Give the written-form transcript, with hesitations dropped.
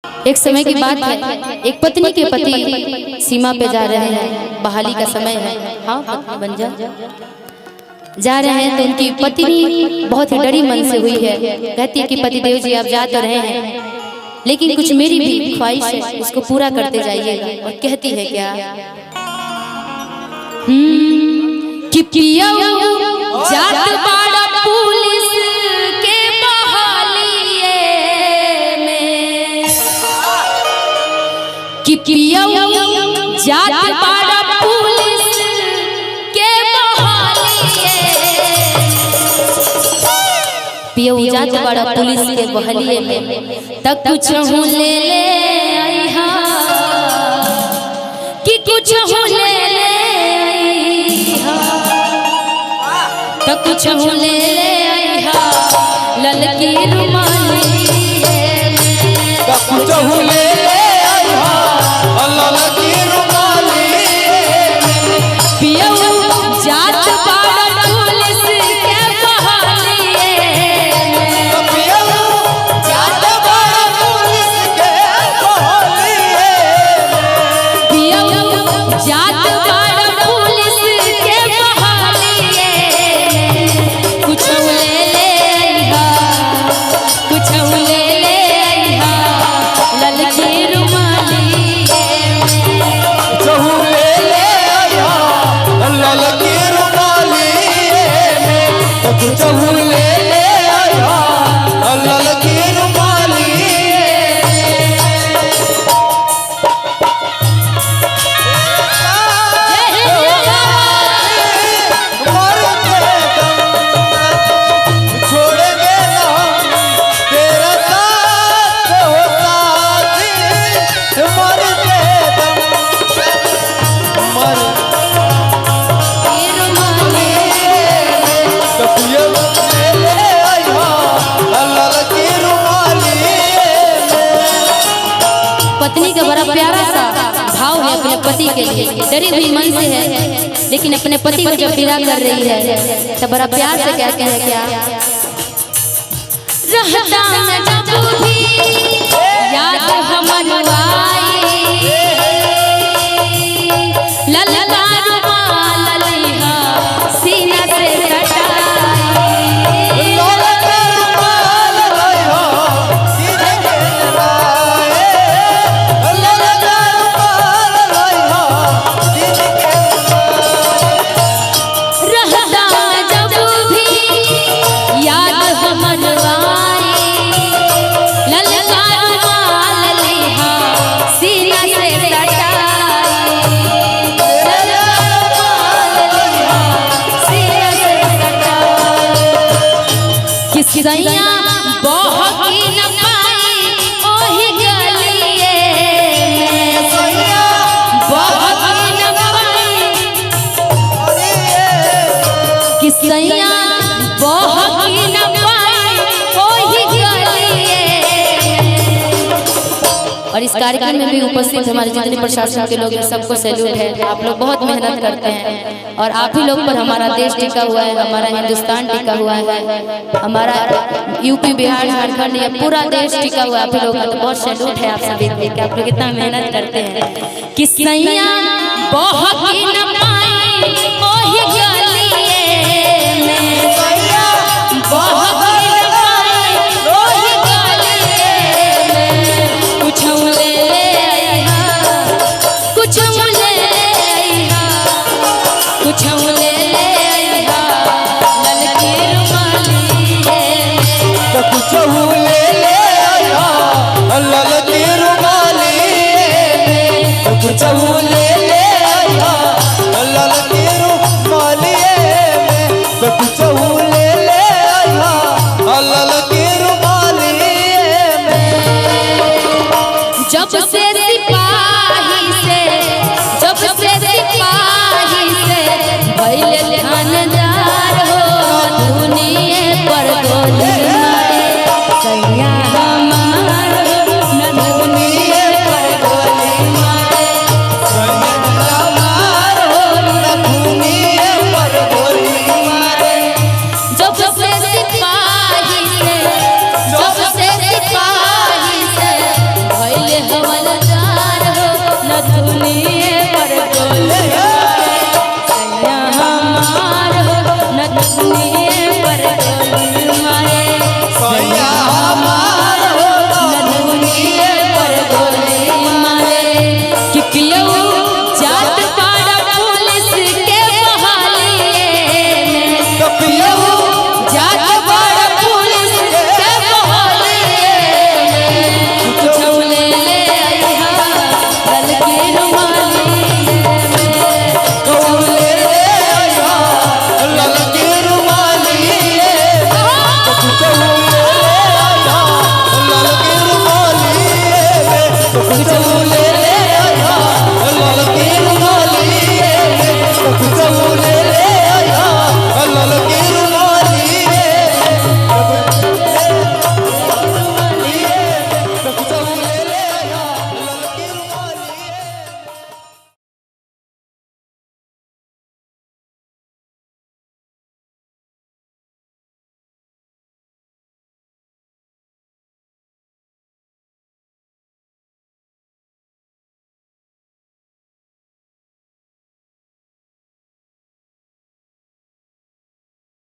एक समय की बात है, एक पत्नी के पति सीमा पे जा रहे हैं, बहाली का समय है। हाँ पत्नी बन जा रहे हैं तो उनकी पत्नी बहुत ही डरी मन से हुई है। कहती है कि पतिदेव जी आप जा तो रहे हैं, लेकिन कुछ मेरी भी ख्वाहिश है, उसको पूरा करते जाइएगा। और कहती है क्या कि पिया जात बाड़ा पुलिस के बहालिए में, कि पिया जात बाड़ा पुलिस के बहालिए, पिया जात बाड़ा पुलिस के बहालिए में, तक कुछ हूँ ले आईहा, कि कुछ हूँ ले तो कुछ ले आईहा ललकी रुमाली, तो कुछ ले आईहा ललकी रुमाली, पिया जात बाड़ा पुलिस के बहालिए, तो पिया जात बाड़ा पुलिस के बहालिए, पिया जात बाड़ा पुलिस के बहालिए, कुछ ले आईहा, कुछ ले आईहा ललकी रुमाली, चहु ले आईहा ललकी रुमाली में, तो कुछ ले आईहा ललकी रुमाली, छोड़ेंगे ना तेरा साथ होता थी, मरते दम मर कपिया ले आईहा ललकी रुमाली में। पत्नी का बड़ा प्यारा सा भाव है अपने पति के लिए, डरी हुई मन से है, लेकिन अपने पति को जब विदा कर रही है तो बड़ा प्यार से कहते हैं क्या, रहता मैं जब भी याद हमर आई, ललका रुमाल ललिहा सीना से सटाई, ललका रुमाल लइहा सीने के लगाए, ललका रुमाल लइहा सीने के रहता जब भी याद हमर आई, ललका रुमाल ललिहा सीना से सटाई, ललका रुमाल ललिहा सीना से सटाई, कि सैया बहकी न पाई ओही गलिए में, सैया बहकी न पाई कि सैया बहकी न पाई ओही गलिए। और इस कार्यक्रम में भी उपस्थित हमारे जितने प्रशासन के लोग हैं सबको सैल्यूट है। आप लोग बहुत मेहनत करते हैं और आप ही लोग पर हमारा देश टिका हुआ है, हमारा हिंदुस्तान टिका हुआ है, हमारा यूपी बिहार झारखंड या पूरा देश टिका हुआ है आप ही लोग का। तो बहुत सैल्यूट है आप सभी को कि आप लोग इतना मेहनत करते हैं। कि सैया बहकी न पाई ओही गलिए में, सैया बहकी न पाई ओही गलिए में, कुछ ले आईहा, कुछ ले आईहा, कुछ ले आईहा ललकी रुमाली में, तो कुछ ले आईहा ललकी रुमाली में, तो कुछ ले आईहा ललकी रुमाली में, तो कुछ ले आईहा ललकी रुमाली में। जब से सिपाही से, जब से सिपाही से भइले थानेदार हो दुनिया